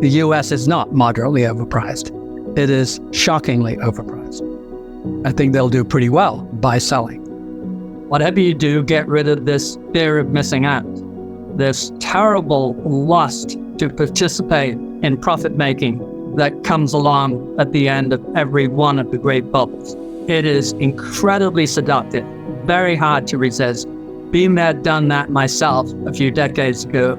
The US is not moderately overpriced. It is shockingly overpriced. I think they'll do pretty well by selling. Whatever you do, get rid of this fear of missing out, this terrible lust to participate in profit making that comes along at the end of every one of the great bubbles. It is incredibly seductive, very hard to resist. Been there, done that myself a few decades ago,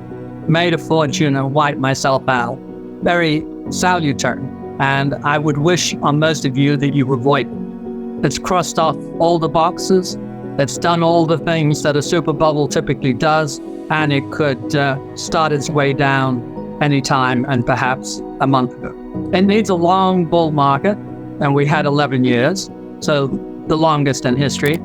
made a fortune and wiped myself out. Very salutary, and I would wish on most of you that you avoid it. It's crossed off all the boxes. It's done all the things that a super bubble typically does, and it could start its way down anytime and perhaps a month ago. It needs a long bull market, and we had 11 years, so the longest in history.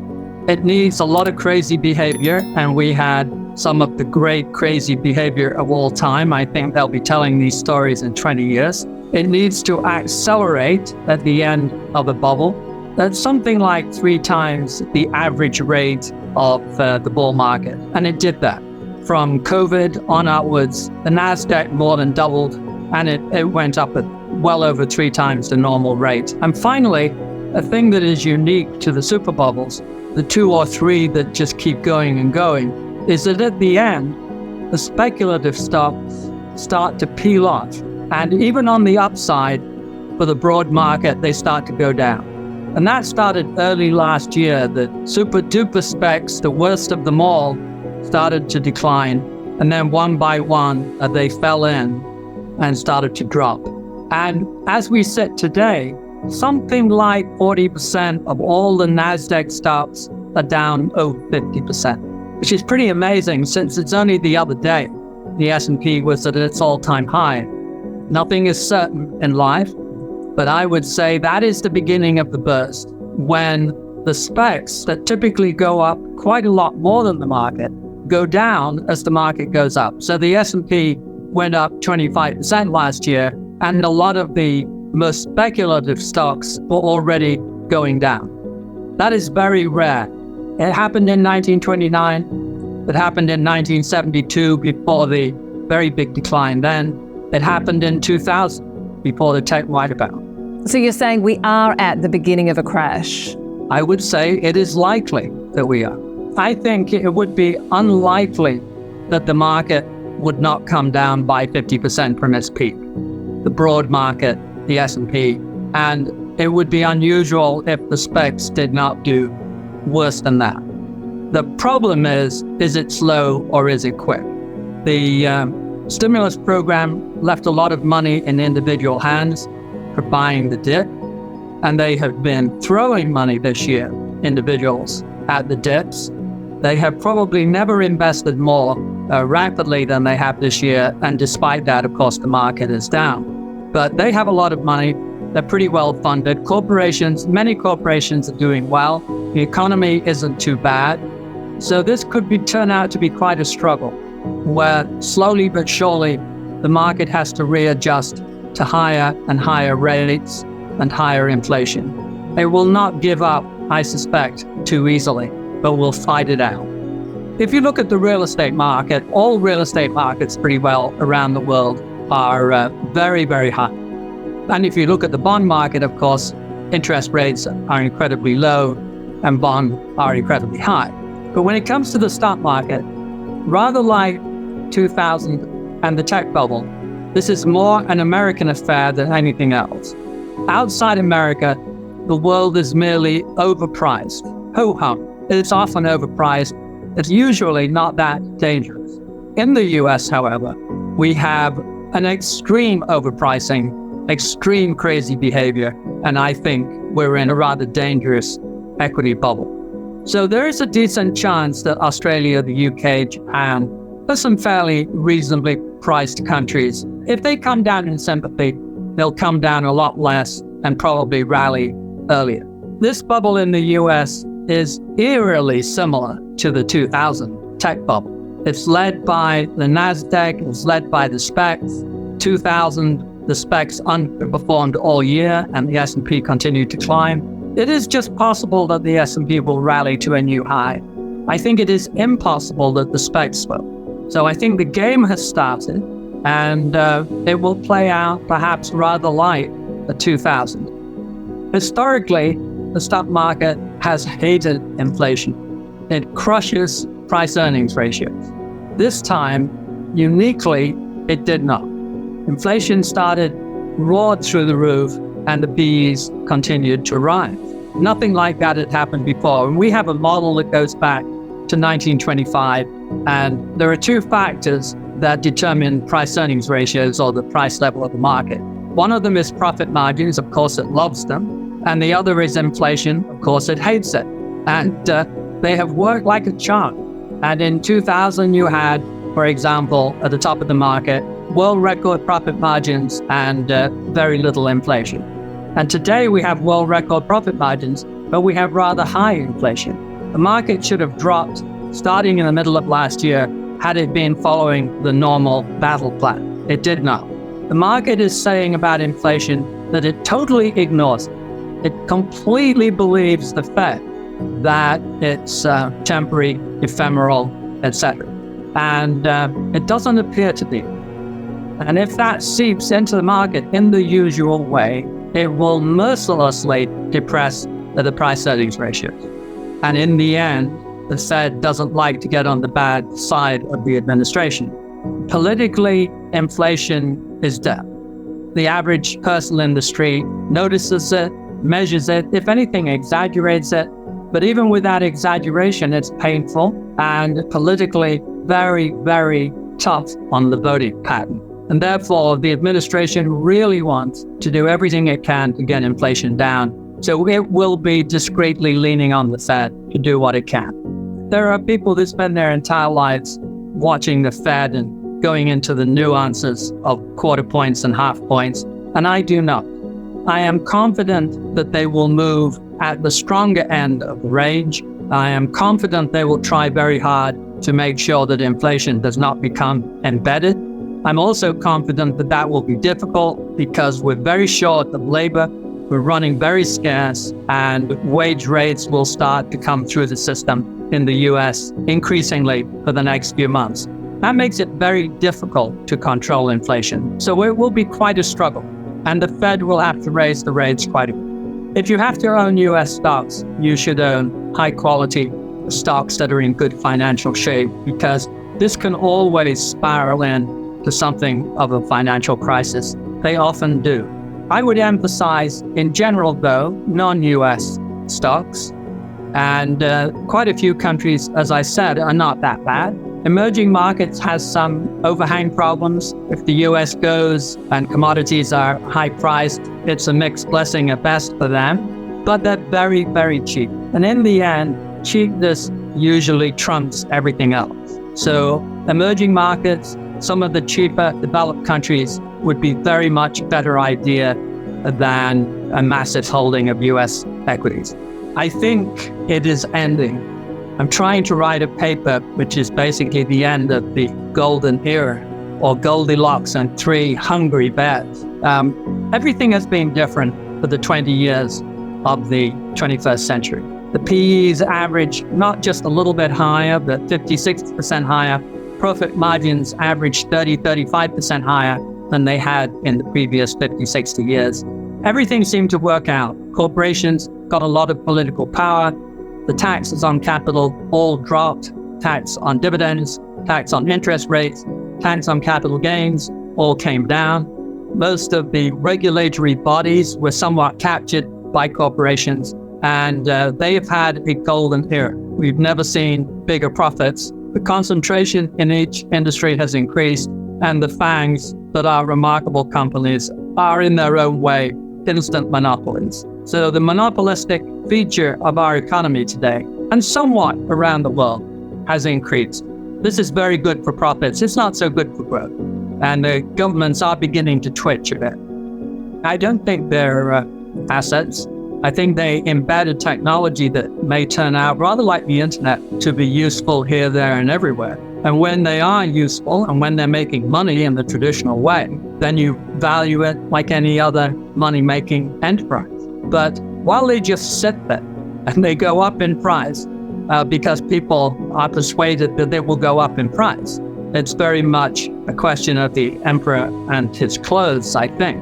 It needs a lot of crazy behavior, and we had some of the great crazy behavior of all time. I think they'll be telling these stories in 20 years. It needs to accelerate at the end of a bubble. That's something like 3 times the average rate of the bull market. And it did that. From COVID on upwards, the NASDAQ more than doubled, and it went up at well over 3 times the normal rate. And finally, a thing that is unique to the super bubbles, the 2 or 3 that just keep going and going, is that at the end, the speculative stocks start to peel off. And even on the upside, for the broad market, they start to go down. And that started early last year. The super duper specs, the worst of them all, started to decline. And then one by one, they fell in and started to drop. And as we sit today, something like 40% of all the NASDAQ stocks are down over 50%, which is pretty amazing since it's only the other day the S&P was at its all-time high. Nothing is certain in life, but I would say that is the beginning of the burst, when the specs that typically go up quite a lot more than the market go down as the market goes up. So the S&P went up 25% last year, and a lot of the most speculative stocks were already going down. That is very rare. It happened in 1929. It happened in 1972 before the very big decline then. It happened in 2000 before the tech wipeout. So you're saying we are at the beginning of a crash? I would say it is likely that we are. I think it would be unlikely that the market would not come down by 50% from its peak. The broad market, the S&P, and it would be unusual if the specs did not do worse than that. The problem is it slow or is it quick? The stimulus program left a lot of money in individual hands for buying the dip, and they have been throwing money this year, individuals, at the dips. They have probably never invested more rapidly than they have this year, and despite that, of course, the market is down. But they have a lot of money. They're pretty well funded. Many corporations are doing well. The economy isn't too bad. So this could turn out to be quite a struggle, where slowly but surely the market has to readjust to higher and higher rates and higher inflation. They will not give up, I suspect, too easily, but will fight it out. If you look at the real estate market, all real estate markets pretty well around the world are very, very high. And if you look at the bond market, of course, interest rates are incredibly low and bonds are incredibly high. But when it comes to the stock market, rather like 2000 and the tech bubble, this is more an American affair than anything else. Outside America, the world is merely overpriced. Ho-hum. It's often overpriced. It's usually not that dangerous. In the US, however, we have an extreme overpricing, extreme crazy behavior, and I think we're in a rather dangerous equity bubble. So there is a decent chance that Australia, the UK, Japan, there's some fairly reasonably priced countries. If they come down in sympathy, they'll come down a lot less and probably rally earlier. This bubble in the US is eerily similar to the 2000 tech bubble. It's led by the NASDAQ, it's led by the specs. 2000, the specs underperformed all year and the S&P continued to climb. It is just possible that the S&P will rally to a new high. I think it is impossible that the specs will. So I think the game has started, And it will play out perhaps rather like the 2000. Historically, the stock market has hated inflation. It crushes price-earnings ratios. This time, uniquely, it did not. Inflation roared through the roof, and the PEs continued to rise. Nothing like that had happened before. And we have a model that goes back to 1925, and there are two factors that determine price-earnings ratios, or the price level of the market. One of them is profit margins. Of course, it loves them. And the other is inflation. Of course, it hates it. And they have worked like a charm. And in 2000, you had, for example, at the top of the market, world record profit margins and very little inflation. And today we have world record profit margins, but we have rather high inflation. The market should have dropped starting in the middle of last year had it been following the normal battle plan. It did not. The market is saying about inflation that it totally ignores it. It completely believes the Fed that it's temporary, ephemeral, etc. And it doesn't appear to be. And if that seeps into the market in the usual way, it will mercilessly depress the price-earnings ratios. And in the end, the Fed doesn't like to get on the bad side of the administration. Politically, inflation is death. The average person in the street notices it, measures it, if anything, exaggerates it. But even with that exaggeration, it's painful and politically very, very tough on the voting pattern. And therefore, the administration really wants to do everything it can to get inflation down. So it will be discreetly leaning on the Fed to do what it can. There are people that spend their entire lives watching the Fed and going into the nuances of quarter points and half points, and I do not. I am confident that they will move at the stronger end of the range. I am confident they will try very hard to make sure that inflation does not become embedded. I'm also confident that that will be difficult because we're very short of labor, we're running very scarce, and wage rates will start to come through the system in the US increasingly for the next few months. That makes it very difficult to control inflation. So it will be quite a struggle, and the Fed will have to raise the rates quite a bit. If you have to own US stocks, you should own high quality stocks that are in good financial shape, because this can always spiral in to something of a financial crisis. They often do. I would emphasize, in general though, non-US stocks, and quite a few countries, as I said, are not that bad. Emerging markets has some overhang problems. If the US goes and commodities are high priced, it's a mixed blessing at best for them, but they're very, very cheap. And in the end, cheapness usually trumps everything else. So emerging markets, some of the cheaper developed countries would be very much better idea than a massive holding of US equities. I think it is ending. I'm trying to write a paper which is basically the end of the golden era, or Goldilocks and three hungry bears. Everything has been different for the 20 years of the 21st century. The PEs average not just a little bit higher, but 50-60% higher. Profit margins average 30-35% higher than they had in the previous 50-60 years. Everything seemed to work out. Corporations got a lot of political power. The taxes on capital all dropped. Tax on dividends, tax on interest rates, tax on capital gains all came down. Most of the regulatory bodies were somewhat captured by corporations, and they have had a golden era. We've never seen bigger profits. The concentration in each industry has increased, and the FANGs that are remarkable companies are in their own way instant monopolies. So the monopolistic feature of our economy today, and somewhat around the world, has increased. This is very good for profits. It's not so good for growth. And the governments are beginning to twitch a bit. I don't think they're assets. I think they embed a technology that may turn out rather like the internet to be useful here, there, and everywhere. And when they are useful and when they're making money in the traditional way, then you value it like any other money-making enterprise. But while they just sit there and they go up in price because people are persuaded that they will go up in price, It's very much a question of the emperor and his clothes, I think.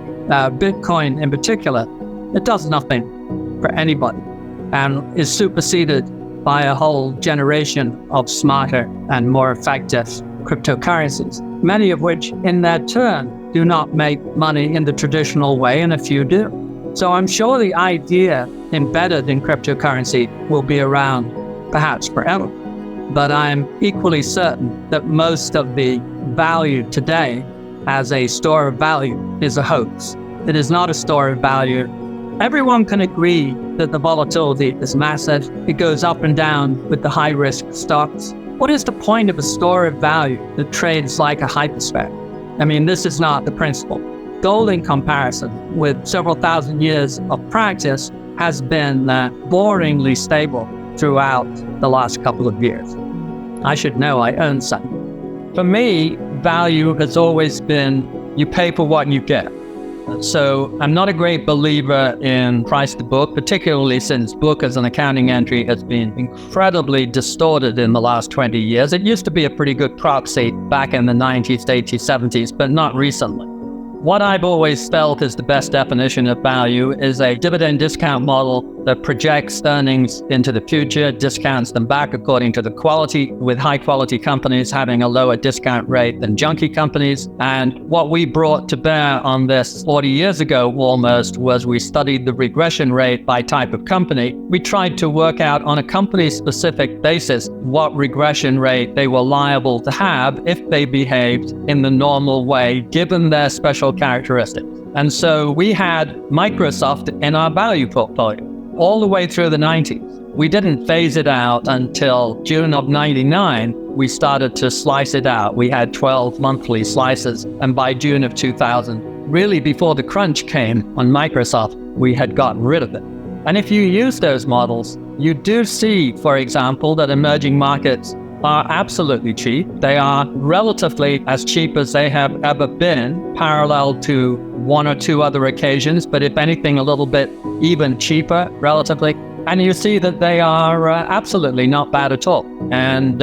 Bitcoin in particular, it does nothing for anybody and is superseded by a whole generation of smarter and more effective cryptocurrencies, many of which in their turn do not make money in the traditional way, and a few do. So I'm sure the idea embedded in cryptocurrency will be around perhaps forever. But I'm equally certain that most of the value today as a store of value is a hoax. It is not a store of value. Everyone can agree that the volatility is massive. It goes up and down with the high-risk stocks. What is the point of a store of value that trades like a hyperspec? I mean, this is not the principle. Gold, in comparison, with several thousand years of practice, has been boringly stable throughout the last couple of years. I should know, I own some. For me, value has always been you pay for what you get. So I'm not a great believer in price to book, particularly since book as an accounting entry has been incredibly distorted in the last 20 years. It used to be a pretty good proxy back in the 90s, 80s, 70s, but not recently. What I've always felt is the best definition of value is a dividend discount model that projects earnings into the future, discounts them back according to the quality, with high quality companies having a lower discount rate than junky companies. And what we brought to bear on this 40 years ago almost was we studied the regression rate by type of company. We tried to work out on a company specific basis what regression rate they were liable to have if they behaved in the normal way given their special characteristics. And so we had Microsoft in our value portfolio all the way through the 90s. We didn't phase it out until June of 99. We started to slice it out. We had 12 monthly slices. And by June of 2000, really before the crunch came on Microsoft, we had gotten rid of it. And if you use those models, you do see, for example, that emerging markets are absolutely cheap. They are relatively as cheap as they have ever been, parallel to one or two other occasions, but if anything, a little bit even cheaper relatively. And you see that they are absolutely not bad at all. And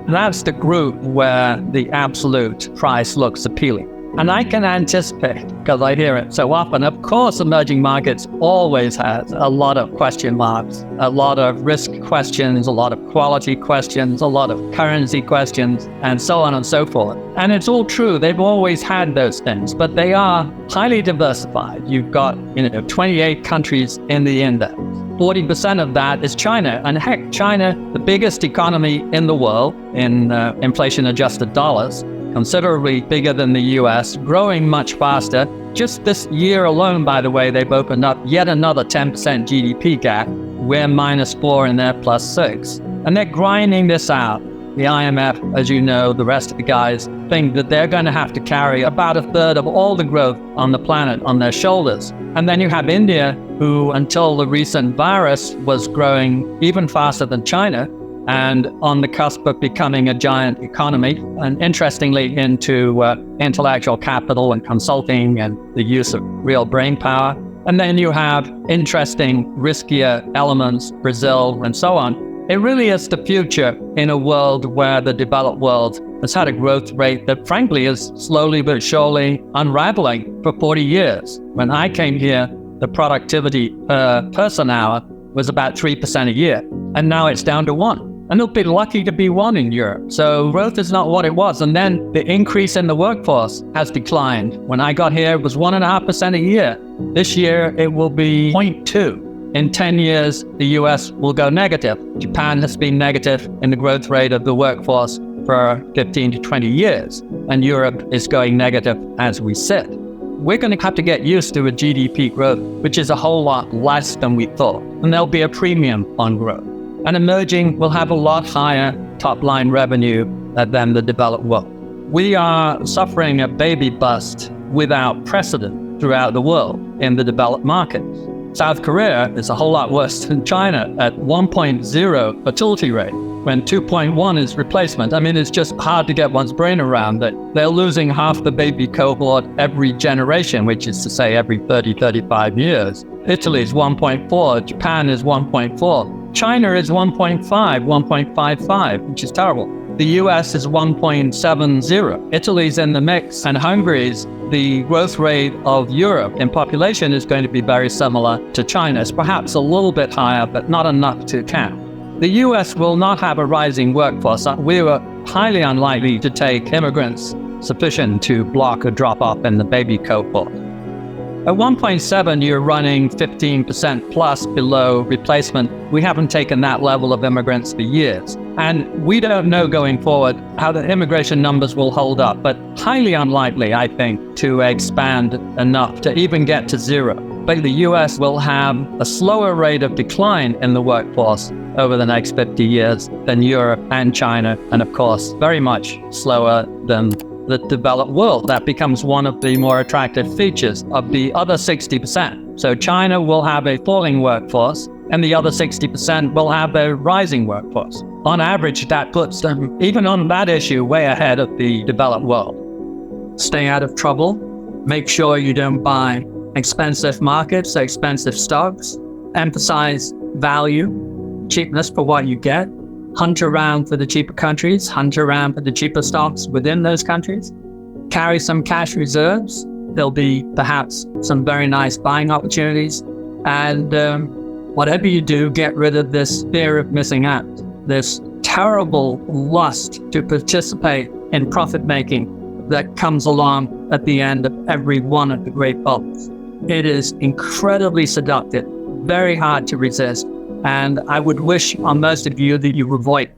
that's the group where the absolute price looks appealing. And I can anticipate, because I hear it so often, of course, emerging markets always has a lot of question marks, a lot of risk questions, a lot of quality questions, a lot of currency questions, and so on and so forth. And it's all true. They've always had those things, but they are highly diversified. You've got, 28 countries in the index. 40% of that is China. And heck, China, the biggest economy in the world in inflation-adjusted dollars, considerably bigger than the US, growing much faster. Just this year alone, by the way, they've opened up yet another 10% GDP gap. We're -4 and they're +6. And they're grinding this out. The IMF, as you know, the rest of the guys think that they're going to have to carry about a third of all the growth on the planet on their shoulders. And then you have India, who until the recent virus was growing even faster than China, and on the cusp of becoming a giant economy, and interestingly into intellectual capital and consulting and the use of real brain power. And then you have interesting, riskier elements, Brazil and so on. It really is the future in a world where the developed world has had a growth rate that frankly is slowly but surely unraveling for 40 years. When I came here, the productivity per person hour was about 3% a year, and now it's down to 1. And they'll be lucky to be 1 in Europe. So growth is not what it was. And then the increase in the workforce has declined. When I got here, it was 1.5% a year. This year, it will be 0.2. In 10 years, the US will go negative. Japan has been negative in the growth rate of the workforce for 15 to 20 years. And Europe is going negative as we sit. We're going to have to get used to a GDP growth, which is a whole lot less than we thought. And there'll be a premium on growth. And emerging will have a lot higher top-line revenue than the developed world. We are suffering a baby bust without precedent throughout the world in the developed markets. South Korea is a whole lot worse than China at 1.0 fertility rate, when 2.1 is replacement. I mean, it's just hard to get one's brain around that they're losing half the baby cohort every generation, which is to say every 30, 35 years. Italy is 1.4, Japan is 1.4. China is 1.5, 1.55, which is terrible. The US is 1.70. Italy's in the mix, and Hungary's, the growth rate of Europe in population is going to be very similar to China's, perhaps a little bit higher, but not enough to count. The US will not have a rising workforce. We were highly unlikely to take immigrants sufficient to block a drop-off in the baby cohort. At 1.7, you're running 15% plus below replacement. We haven't taken that level of immigrants for years. And we don't know going forward how the immigration numbers will hold up, but highly unlikely, I think, to expand enough to even get to zero. But the US will have a slower rate of decline in the workforce over the next 50 years than Europe and China, and of course, very much slower than the developed world. That becomes one of the more attractive features of the other 60%. So China will have a falling workforce, and the other 60% will have a rising workforce. On average, that puts them, even on that issue, way ahead of the developed world. Stay out of trouble. Make sure you don't buy expensive markets, expensive stocks. Emphasize value, cheapness for what you get. Hunt around for the cheaper countries, hunt around for the cheaper stocks within those countries. Carry some cash reserves. There'll be perhaps some very nice buying opportunities. And whatever you do, get rid of this fear of missing out, this terrible lust to participate in profit making that comes along at the end of every one of the great bubbles. It is incredibly seductive, very hard to resist. And I would wish on most of you that you avoid